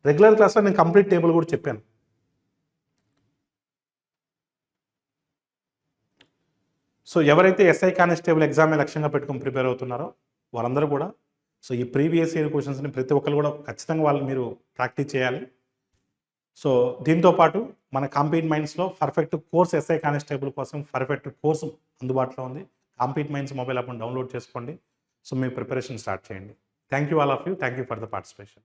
రెగ్యులర్ క్లాస్లో నేను కంప్లీట్ టేబుల్ కూడా చెప్పాను. సో ఎవరైతే ఎస్ఐ కానిస్టేబుల్ ఎగ్జామ్ లక్ష్యంగా పెట్టుకుని ప్రిపేర్ అవుతున్నారో వాళ్ళందరూ కూడా సో ఈ ప్రీవియస్ ఇయర్ క్వశ్చన్స్ని ప్రతి ఒక్కరు కూడా ఖచ్చితంగా వాళ్ళు మీరు ప్రాక్టీస్ చేయాలి. సో దీంతోపాటు మన కాంపీట్ మైండ్స్లో పర్ఫెక్ట్ కోర్స్ ఎస్ఐ కానిస్టేబుల్ కోసం పర్ఫెక్ట్ కోర్సు అందుబాటులో ఉంది. కాంపీట్ మైండ్స్ మొబైల్ యాప్ను డౌన్లోడ్ చేసుకోండి. సో మీ ప్రిపరేషన్ స్టార్ట్ చేయండి. Thank you all of you. Thank you for the participation.